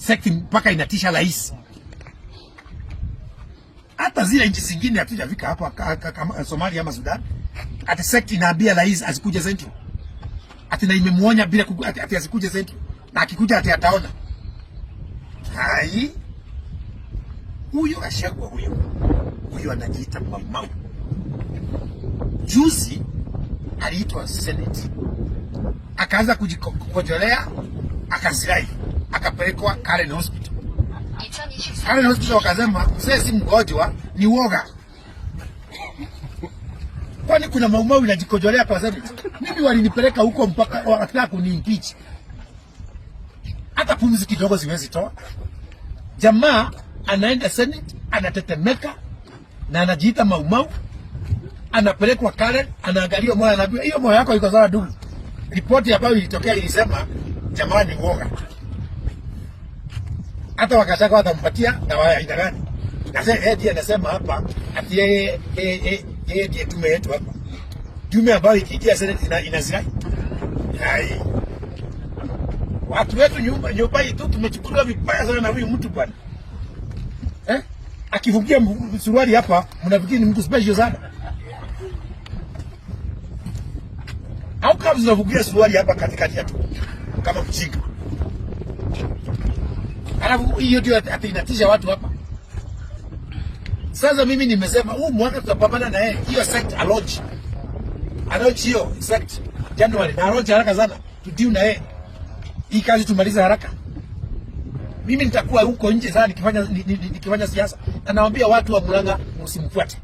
sekti mpaka inatisha rais. Hata zile nchi zingine hatujafika hapo kama Somalia ama Sudan. Ati sekti inaambia rais asikuje Central. Ati na imemuonya bila ati asikuje Central. Na akikuja ati ataona. Hai. Huyo Gachagua huyo anajiita Mau. Juzi aliitwa Senate. Akaanza kujikojolea, akazirai, akapelekwa Karen Hospital. Karen Hospital wakasema mzee si mgonjwa, ni woga. Kwani kuna Mau inajikojolea kwa Senate? Mimi walinipeleka huko mpaka wakataka kuniimpeach. Hata pumzi kidogo siwezi toa. Jamaa anaenda Senate, anatetemeka na anajiita Mau. Anapelekwa Karen, anaangalia moyo, anaambiwa hiyo moyo yako iko sawa ndugu. Ripoti ambayo ilitokea ilisema jamaa ni woga. Hata wakataka watampatia dawa ya aina gani? Na sasa ndiye anasema hapa ati yeye ndiye tume yetu hapa. Tume ambayo ikiingia Senate inazirai. Hai. Watu wetu nyumba hii tu tumechukuliwa vibaya sana na huyu mtu bwana. Akivukia suruali hapa mnafikiri ni mtu special sana. Au kama zinavukia suruali hapa katikati yetu kama mchinga. Alafu hiyo ndio atinatisha watu hapa. Sasa mimi nimesema huu mwaka tutapambana na yeye. Hiyo sect alonji hiyo sect January na alonji haraka sana tudiu na yeye. Hii kazi tumaliza haraka. Mimi nitakuwa huko nje sana nikifanya siasa. Na nawaambia watu wa Murang'a msimfuate.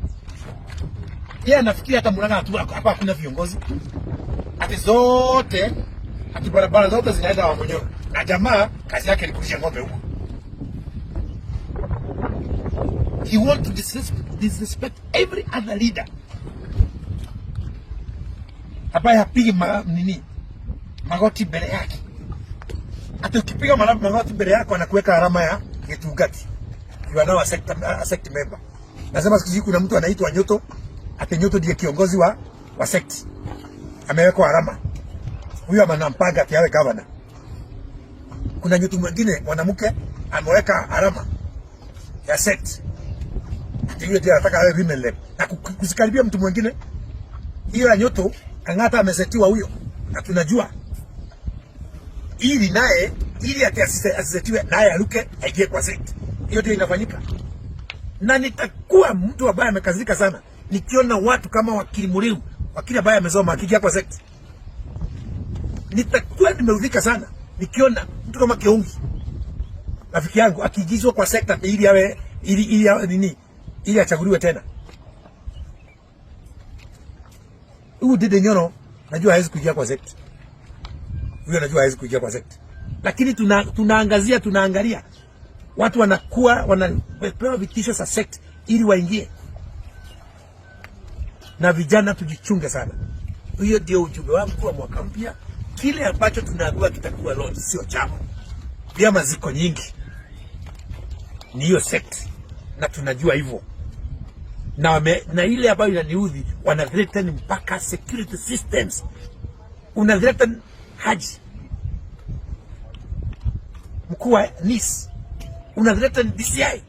Yeye anafikiri hata Murang'a hapa hakuna viongozi. Ati barabara zote zinaenda wa mwenyewe. Na jamaa kazi yake ni kulisha ng'ombe huko. He want to disrespect every other leader. Hapa hapigi magoti mbele yake. Hata ukipiga magoti mbele yako anakuweka alama ya Gitugati. You are now a sect member. Nasema siku hizi kuna mtu anaitwa Nyoto. Ati Nyoto ndiye kiongozi wa sect. Amewekwa alama. Huyo anampanga ati awe governor. Kuna Nyoto mwingine mwanamke ameweka alama ya sect. Ati yule ndiye anataka awe women rep. Na kusikaribia mtu mwingine. Hiyo ya Nyoto angata amesetiwa huyo. Na tunajua ili ati asisetiwe naye aluke aingie kwa sect. Hiyo ndio inafanyika. Na nitakuwa mtu ambaye amekazika sana nikiona watu kama wakili Muriu, wakili ambaye amesoma akija kwa sect. Nitakuwa nimeudhika sana nikiona mtu kama Keungi, rafiki yangu, akiingizwa kwa sect ili awe ili achaguliwe tena. Huyu Ndindi Nyoro najua hawezi kuingia kwa sect. Huyo najua hawezi kuingia kwa sect. Lakini tunaangalia watu wanapewa vitisho za sect ili waingie. Na vijana tujichunge sana. Hiyo ndio ujumbe wangu kwa mwaka mpya. Kile ambacho tunaambiwa kitakuwa launch sio chama. Vyama ziko nyingi. Ni hiyo sect. Na tunajua hivyo. Na ile ambayo inaniudhi wana threaten mpaka security systems. Una threaten Haji, mkuu wa NIS, una threaten DCI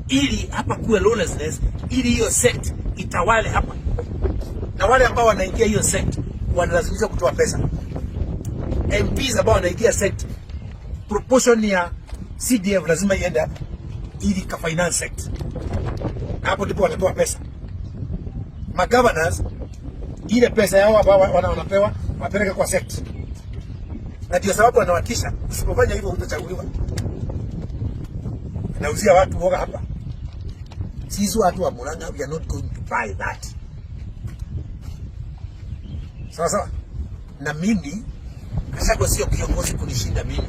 ili hapa kuwe lawlessness, ili hiyo sect itawale hapa. Na wale ambao wanaingia hiyo sect wanalazimishwa kutoa pesa. MPs ambao wanaingia sect, proportion ya CDF lazima iende hapa ili ka finance sect. Hapo ndipo wanatoa pesa. Magovernors ile pesa yao ambao wanapewa wapeleka kwa sect. Na ndio sababu wanawatisha, usipofanya hivyo utachaguliwa. Nauzia watu woga hapa. Sisi watu wa Murang'a, we are not going to buy that. Sawa. Na mimi Gachagua sio kiongozi kunishinda mimi.